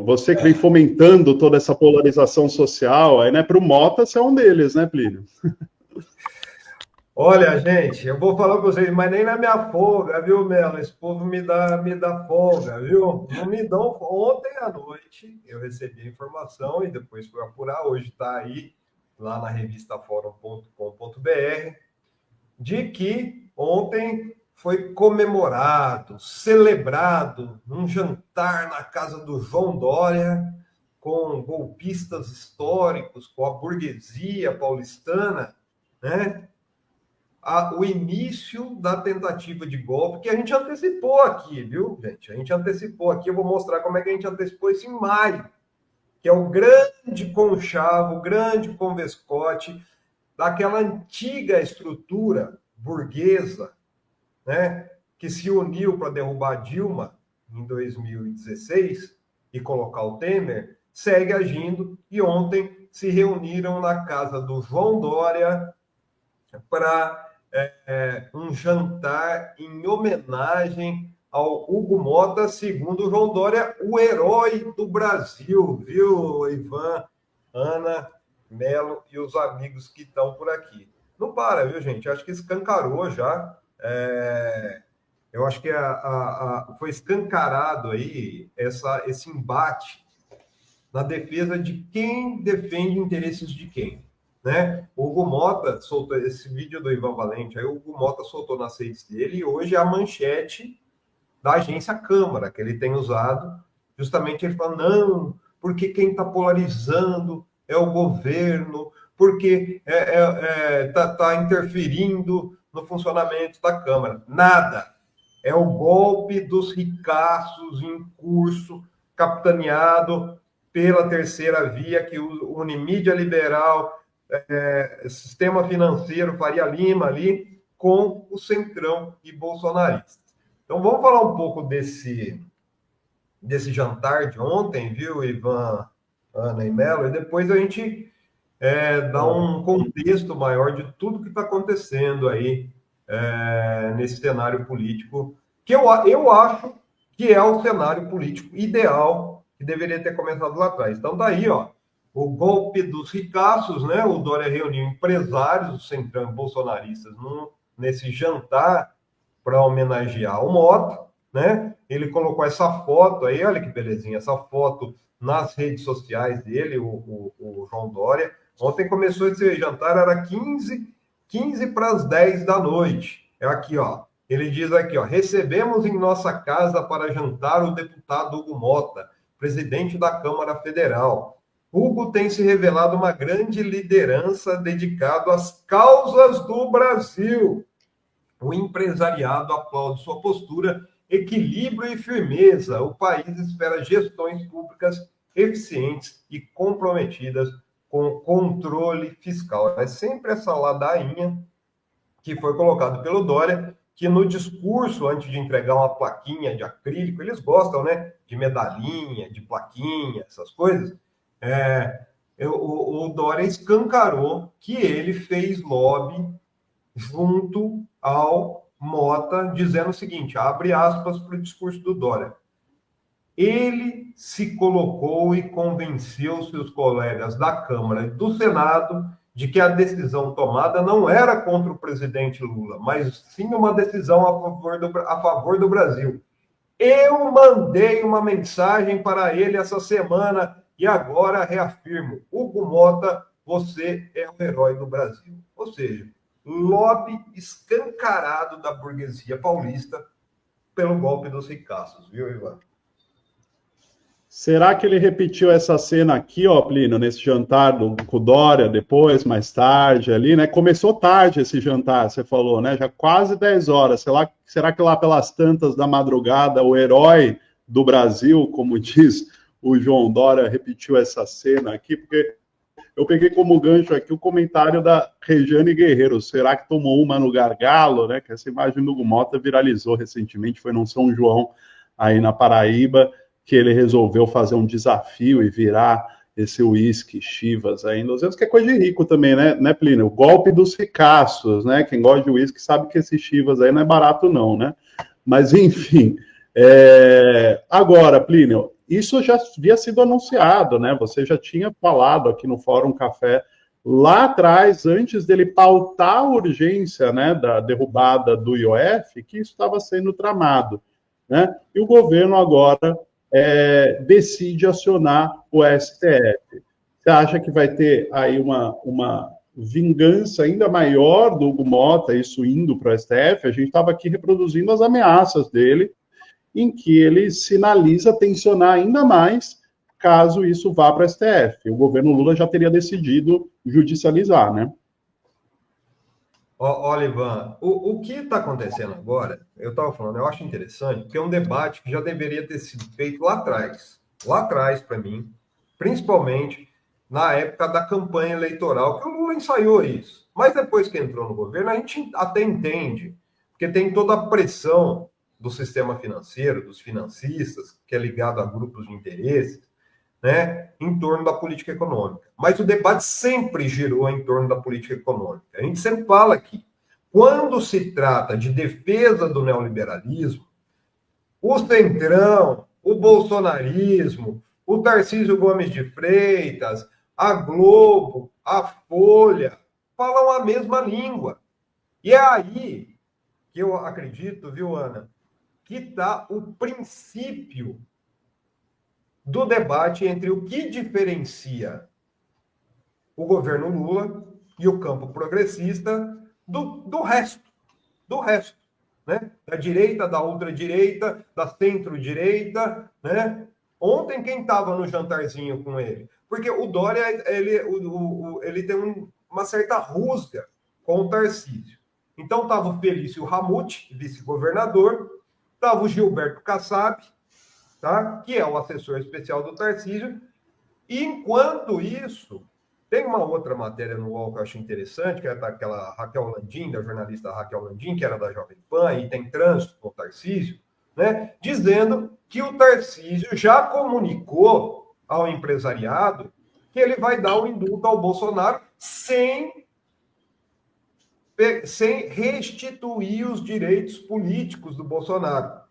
Você que vem fomentando toda essa polarização social, aí, né? Para o Mota, você é um deles, né, Plínio? Olha, gente, eu vou falar para vocês, mas nem na minha folga, viu, Melo? Esse povo me dá folga, viu? Não me dão. Ontem à noite eu recebi a informação e depois fui apurar. Hoje está aí, lá na revista fórum.com.br, de que ontem foi comemorado, celebrado um jantar na casa do João Dória com golpistas históricos, com a burguesia paulistana, né? O início da tentativa de golpe, que a gente antecipou aqui, viu, gente? A gente antecipou aqui, eu vou mostrar como é que a gente antecipou isso em maio, que é o grande conchavo, o grande convescote daquela antiga estrutura burguesa, né, que se uniu para derrubar Dilma em 2016 e colocar o Temer, segue agindo, e ontem se reuniram na casa do João Dória para um jantar em homenagem ao Hugo Mota, segundo o João Dória, o herói do Brasil, viu, Ivan, Ana, Melo e os amigos que estão por aqui. Não para, viu, gente? Acho que escancarou já. Eu acho que foi escancarado aí esse embate na defesa de quem defende interesses de quem. Né? O Hugo Mota soltou esse vídeo do Ivan Valente, aí o Hugo Mota soltou nas redes dele, e hoje é a manchete da agência Câmara, que ele tem usado, justamente ele fala, não, porque quem está polarizando é o governo, porque está interferindo no funcionamento da Câmara. Nada. É o golpe dos ricaços em curso, capitaneado pela terceira via, que une mídia liberal, sistema financeiro, Faria Lima ali, com o centrão e bolsonaristas. Então, vamos falar um pouco desse jantar de ontem, viu, Ivan, Ana e Melo, e depois a gente dá um contexto maior de tudo que está acontecendo aí nesse cenário político, que eu acho que é o cenário político ideal que deveria ter começado lá atrás. Então, daí, ó, o golpe dos ricaços, né? O Dória reuniu empresários do centrão bolsonaristas nesse jantar para homenagear o Mota, né? Ele colocou essa foto aí, olha que belezinha, essa foto nas redes sociais dele, o João Dória. Ontem começou esse jantar, era 15 para as 10 da noite. É aqui, ó. Ele diz aqui, ó, recebemos em nossa casa para jantar o deputado Hugo Mota, presidente da Câmara Federal. Hugo tem se revelado uma grande liderança dedicado às causas do Brasil. O empresariado aplaude sua postura, equilíbrio e firmeza. O país espera gestões públicas eficientes e comprometidas com o controle fiscal. É sempre essa ladainha que foi colocado pelo Dória, que no discurso, antes de entregar uma plaquinha de acrílico, eles gostam, né, de medalhinha, de plaquinha, essas coisas. O Dória escancarou que ele fez lobby junto ao Mota, dizendo o seguinte, abre aspas para o discurso do Dória. Ele se colocou e convenceu seus colegas da Câmara e do Senado de que a decisão tomada não era contra o presidente Lula, mas sim uma decisão a favor do Brasil. Eu mandei uma mensagem para ele essa semana e agora reafirmo, Hugo Mota, você é o herói do Brasil. Ou seja, lobby escancarado da burguesia paulista pelo golpe dos ricaços, viu, Ivan? Será que ele repetiu essa cena aqui, ó, Plínio, nesse jantar com o Dória, depois, mais tarde, ali, né? Começou tarde esse jantar, você falou, né? Já quase 10 horas. Será que lá pelas tantas da madrugada, o herói do Brasil, como diz o João Dória, repetiu essa cena aqui? Porque eu peguei como gancho aqui o comentário da Regiane Guerreiro. Será que tomou uma no gargalo, né? Que essa imagem do Hugo Mota viralizou recentemente, foi num São João, aí na Paraíba, que ele resolveu fazer um desafio e virar esse uísque Chivas aí em 200, que é coisa de rico também, né, Plínio? O golpe dos ricaços, né? Quem gosta de uísque sabe que esse Chivas aí não é barato não, né? Mas, enfim. Agora, Plínio, isso já havia sido anunciado, né? Você já tinha falado aqui no Fórum Café lá atrás, antes dele pautar a urgência, né, da derrubada do IOF, que isso estava sendo tramado, né? E o governo agora decide acionar o STF. Você acha que vai ter aí uma vingança ainda maior do Hugo Mota, isso indo para o STF? A gente estava aqui reproduzindo as ameaças dele, em que ele sinaliza tensionar ainda mais caso isso vá para o STF. O governo Lula já teria decidido judicializar, né? Olha, Ivan, o que está acontecendo agora, eu estava falando, eu acho interessante, porque é um debate que já deveria ter sido feito lá atrás, para mim, principalmente na época da campanha eleitoral, que o Lula ensaiou isso. Mas depois que entrou no governo, a gente até entende, porque tem toda a pressão do sistema financeiro, dos financistas, que é ligado a grupos de interesses, né, em torno da política econômica. Mas o debate sempre girou em torno da política econômica. A gente sempre fala aqui, quando se trata de defesa do neoliberalismo, o Centrão, o bolsonarismo, o Tarcísio Gomes de Freitas, a Globo, a Folha, falam a mesma língua. E é aí que eu acredito, viu, Ana, que está o princípio do debate entre o que diferencia o governo Lula e o campo progressista do resto, né? Da direita, da ultradireita, da centro-direita, né? Ontem, quem estava no jantarzinho com ele? Porque o Dória, ele tem uma certa rusga com o Tarcísio. Então, estava o Felício Ramute, vice-governador, estava o Gilberto Kassab, tá? Que é o assessor especial do Tarcísio. E, enquanto isso, tem uma outra matéria no UOL que eu acho interessante, que é daquela Raquel Landim, da jornalista Raquel Landim, que era da Jovem Pan, e tem trânsito com o Tarcísio, né? Dizendo que o Tarcísio já comunicou ao empresariado que ele vai dar o indulto ao Bolsonaro sem restituir os direitos políticos do Bolsonaro.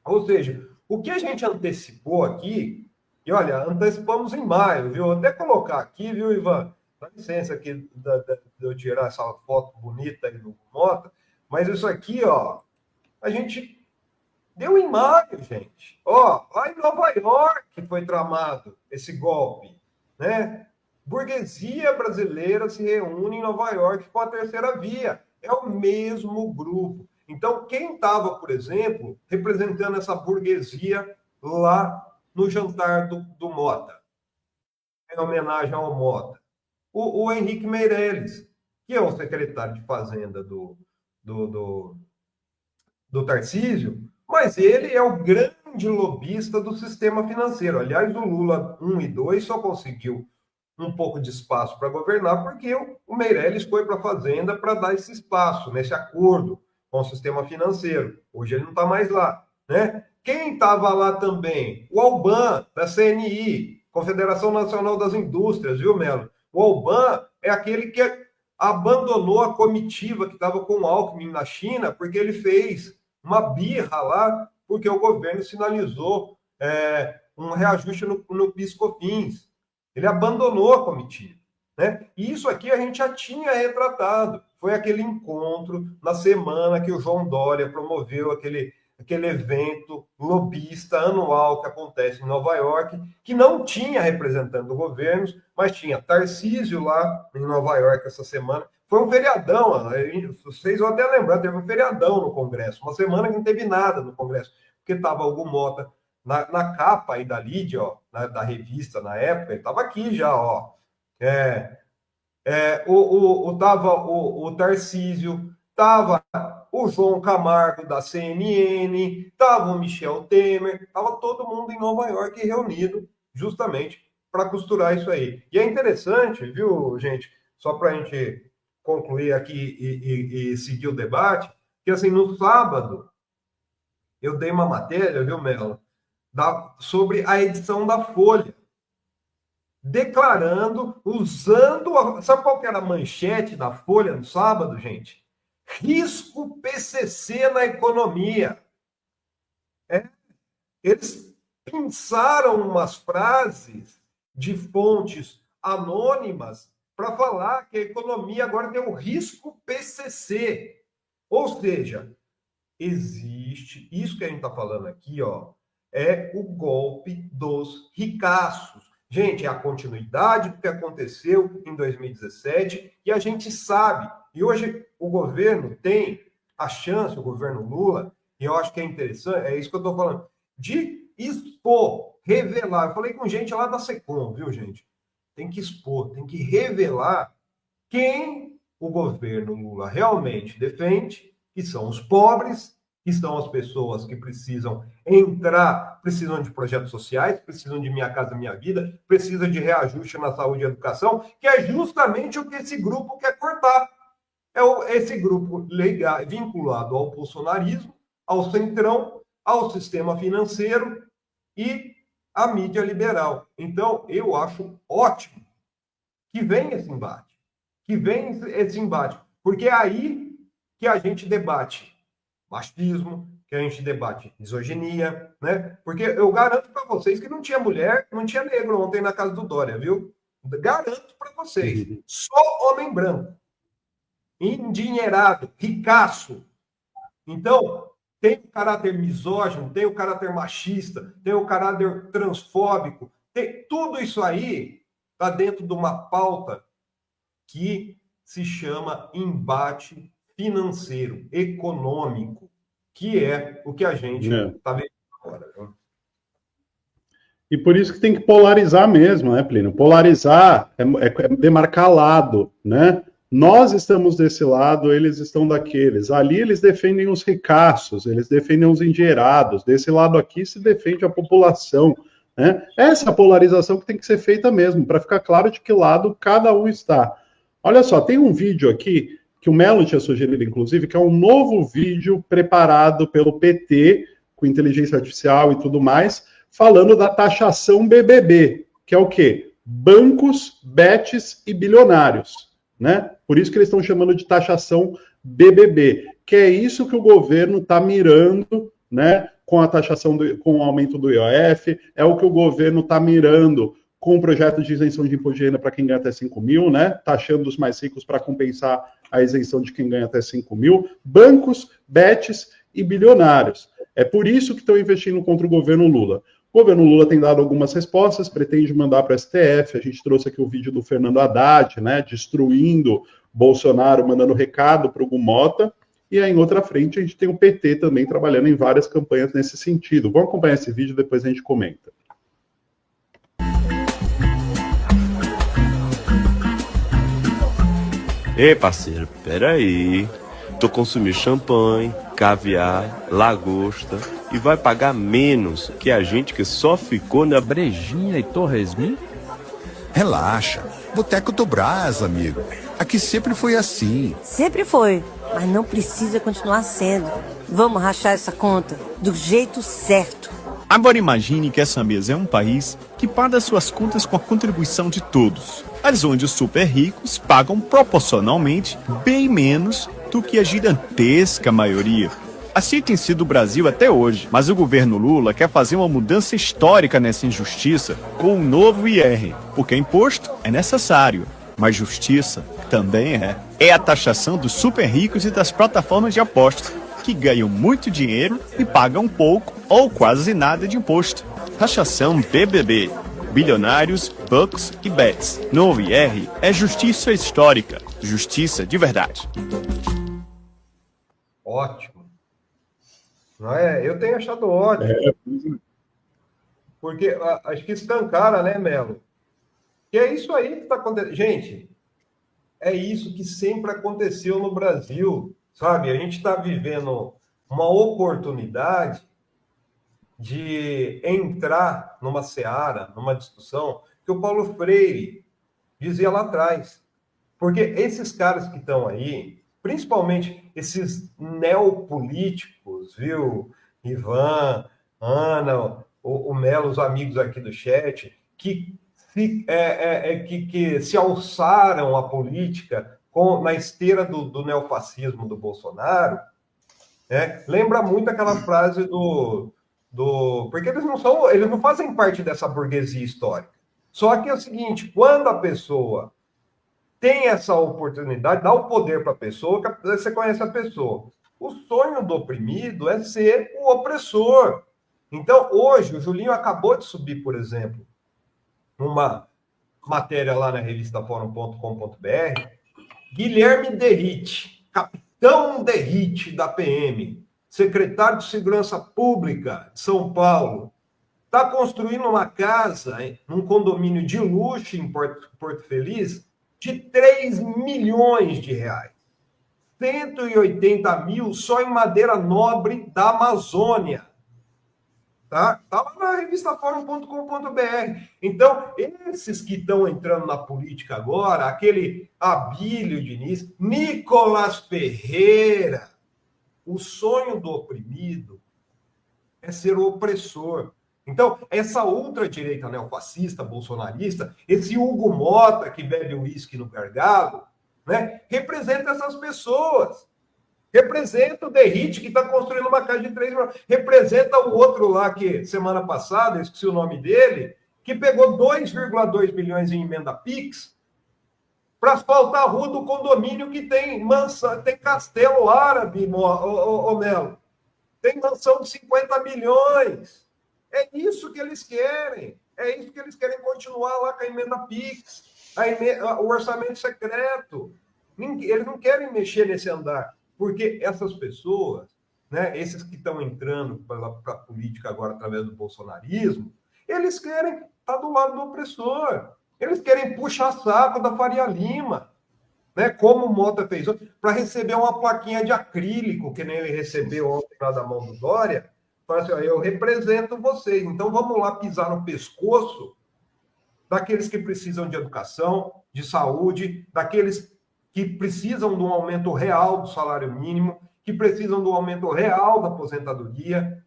Ou seja, o que a gente antecipou aqui, e olha, antecipamos em maio, viu? Até colocar aqui, viu, Ivan? Dá licença aqui de eu tirar essa foto bonita aí do Mota, mas isso aqui, ó, a gente deu em maio, gente. Ó, lá em Nova York foi tramado esse golpe, né? Burguesia brasileira se reúne em Nova York com a terceira via. É o mesmo grupo. Então, quem estava, por exemplo, representando essa burguesia lá no jantar do Mota, em homenagem ao Mota? O Henrique Meirelles, que é o secretário de Fazenda do Tarcísio, mas ele é o grande lobista do sistema financeiro. Aliás, o Lula 1 e 2 só conseguiu um pouco de espaço para governar, porque o Meirelles foi para a Fazenda para dar esse espaço, nesse acordo com o sistema financeiro. Hoje ele não está mais lá, né? Quem estava lá também? O Alban, da CNI, Confederação Nacional das Indústrias, viu, Melo? O Alban é aquele que abandonou a comitiva que estava com o Alckmin na China, porque ele fez uma birra lá, porque o governo sinalizou um reajuste no PIS/COFINS. Ele abandonou a comitiva, né? E isso aqui a gente já tinha retratado. Foi aquele encontro na semana que o João Dória promoveu aquele evento lobista anual que acontece em Nova York, que não tinha representante do governo, mas tinha Tarcísio lá em Nova York essa semana. Foi um feriadão, vocês vão até lembrar, teve um feriadão no Congresso, uma semana que não teve nada no Congresso, porque estava Hugo Mota na capa aí da Lídia, ó, da revista na época, ele estava aqui já, ó. Tava o Tarcísio, tava o João Camargo da CNN, tava o Michel Temer, tava todo mundo em Nova York reunido justamente para costurar isso aí. E é interessante, viu, gente, só para a gente concluir aqui e seguir o debate, que assim, no sábado eu dei uma matéria, viu, Melo, sobre a edição da Folha, declarando, usando... Sabe qual que era a manchete da Folha no sábado, gente? Risco PCC na economia. Eles pensaram umas frases de fontes anônimas para falar que a economia agora tem o risco PCC. Ou seja, existe, isso que a gente está falando aqui, ó, é o golpe dos ricaços. Gente, é a continuidade do que aconteceu em 2017 e a gente sabe. E hoje o governo tem a chance, o governo Lula, e eu acho que é interessante, é isso que eu estou falando, de expor, revelar. Eu falei com gente lá da Secom, viu, gente? Tem que expor, tem que revelar quem o governo Lula realmente defende, que são os pobres, que são as pessoas que precisam entrar, precisam de projetos sociais, precisam de Minha Casa Minha Vida, precisam de reajuste na saúde e educação, que é justamente o que esse grupo quer cortar. Esse grupo vinculado ao bolsonarismo, ao centrão, ao sistema financeiro e à mídia liberal. Então, eu acho ótimo que venha esse embate, porque é aí que a gente debate machismo, que a gente debate misoginia, né? Porque eu garanto para vocês que não tinha mulher, não tinha negro ontem na casa do Dória, viu? Garanto para vocês. Só homem branco, endinheirado, ricaço. Então, tem o caráter misógino, tem o caráter machista, tem o caráter transfóbico, tem tudo isso aí está dentro de uma pauta que se chama embate financeiro, econômico, que é o que a gente está vendo agora. E por isso que tem que polarizar mesmo, né, Plínio? Polarizar é demarcar lado, né? Nós estamos desse lado, eles estão daqueles. Ali eles defendem os ricaços, eles defendem os endinheirados. Desse lado aqui se defende a população, né? Essa é a polarização que tem que ser feita mesmo, para ficar claro de que lado cada um está. Olha só, tem um vídeo aqui que o Melo tinha sugerido, inclusive, que é um novo vídeo preparado pelo PT, com inteligência artificial e tudo mais, falando da taxação BBB, que é o quê? Bancos, bets e bilionários, né? Por isso que eles estão chamando de taxação BBB, que é isso que o governo está mirando, né? Com a taxação, com o aumento do IOF, é o que o governo está mirando com o projeto de isenção de imposto de renda para quem ganha até 5 mil, né? Taxando os mais ricos para compensar a isenção de quem ganha até 5 mil. Bancos, bets e bilionários. É por isso que estão investindo contra o governo Lula. O governo Lula tem dado algumas respostas, pretende mandar para o STF. A gente trouxe aqui o vídeo do Fernando Haddad, né? Destruindo Bolsonaro, mandando recado para o Gumota. E aí, em outra frente, a gente tem o PT também trabalhando em várias campanhas nesse sentido. Vamos acompanhar esse vídeo, depois a gente comenta. Ei, parceiro, peraí. Tu consumir champanhe, caviar, lagosta e vai pagar menos que a gente que só ficou na brejinha e torresmin? Relaxa. Boteco do Brás, amigo. Aqui sempre foi assim. Sempre foi, mas não precisa continuar sendo. Vamos rachar essa conta do jeito certo. Agora imagine que essa mesa é um país que paga suas contas com a contribuição de todos, mas onde os super ricos pagam proporcionalmente bem menos do que a gigantesca maioria. Assim tem sido o Brasil até hoje, mas o governo Lula quer fazer uma mudança histórica nessa injustiça com um novo IR, porque imposto é necessário, mas justiça também é. É a taxação dos super ricos e das plataformas de apostas, que ganham muito dinheiro e pagam pouco ou quase nada de imposto. Taxação BBB. Bilionários, bucks e bets. No IR é justiça histórica. Justiça de verdade. Ótimo. Não é? Eu tenho achado ótimo. Porque acho que escancara, né, Melo? Que é isso aí que está acontecendo. Gente, é isso que sempre aconteceu no Brasil, sabe? A gente está vivendo uma oportunidade de entrar numa seara, numa discussão, que o Paulo Freire dizia lá atrás. Porque esses caras que estão aí, principalmente esses neopolíticos, viu? Ivan, Ana, o Melo, os amigos aqui do chat, que se alçaram à política na esteira do neofascismo do Bolsonaro, né? Lembra muito aquela frase Porque eles não fazem parte dessa burguesia histórica. Só que é o seguinte, quando a pessoa tem essa oportunidade, dá o poder para a pessoa, você conhece a pessoa. O sonho do oprimido é ser o opressor. Então, hoje, o Julinho acabou de subir, por exemplo, numa matéria lá na revista Fórum.com.br, Guilherme Derrite, capitão Derrite da PM, secretário de Segurança Pública de São Paulo, está construindo uma casa, num condomínio de luxo em Porto Feliz, de 3 milhões de reais. 180 mil só em madeira nobre da Amazônia. Tá lá na revista Fórum.com.br. Então, esses que estão entrando na política agora, aquele Abílio Diniz, Nicolas Ferreira, o sonho do oprimido é ser o opressor. Então, essa ultradireita neofascista, bolsonarista, esse Hugo Mota que bebe uísque no gargalo, né, representa essas pessoas. Representa o Derrite, que está construindo uma casa de 3 milhões. Representa o outro lá que, semana passada, eu esqueci o nome dele, que pegou 2,2 milhões em emenda PIX para asfaltar a rua do condomínio que tem tem castelo árabe, Melo. Tem mansão de 50 milhões. É isso que eles querem. É isso que eles querem continuar lá com a emenda PIX, o orçamento secreto. Eles não querem mexer nesse andar. Porque essas pessoas, né, esses que estão entrando para a política agora através do bolsonarismo, eles querem estar do lado do opressor. Eles querem puxar saco da Faria Lima, né, como o Mota fez ontem, para receber uma plaquinha de acrílico, que nem ele recebeu ontem lá da mão do Dória. Fala assim, ó, eu represento vocês, então vamos lá pisar no pescoço daqueles que precisam de educação, de saúde, daqueles que precisam de um aumento real do salário mínimo, que precisam de um aumento real da aposentadoria.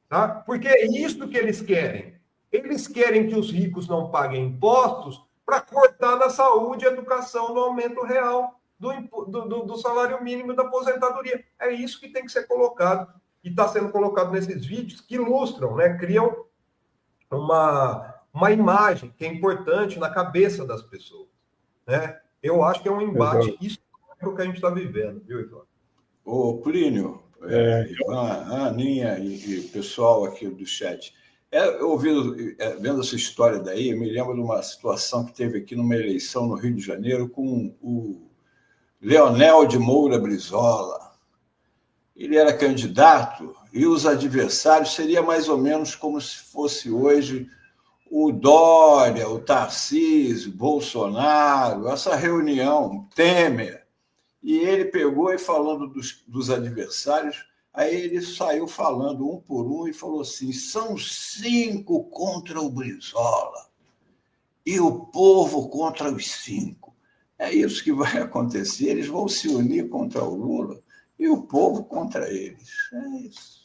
Tá? Porque é isso que eles querem. Eles querem que os ricos não paguem impostos para cortar na saúde e educação no aumento real do salário mínimo e da aposentadoria. É isso que tem que ser colocado. E está sendo colocado nesses vídeos que ilustram, né? Criam uma imagem que é importante na cabeça das pessoas. Né? Eu acho que é um embate histórico que a gente está vivendo, viu, Ivan? Ô, Plínio, Ivan, Aninha e pessoal aqui do chat, vendo essa história daí, eu me lembro de uma situação que teve aqui numa eleição no Rio de Janeiro com o Leonel de Moura Brizola. Ele era candidato e os adversários seria mais ou menos como se fosse hoje o Dória, o Tarcísio, Bolsonaro, essa reunião, Temer. E ele pegou e falando dos adversários, aí ele saiu falando um por um e falou assim, são 5 contra o Brizola e o povo contra os 5. É isso que vai acontecer, eles vão se unir contra o Lula e o povo contra eles. É isso.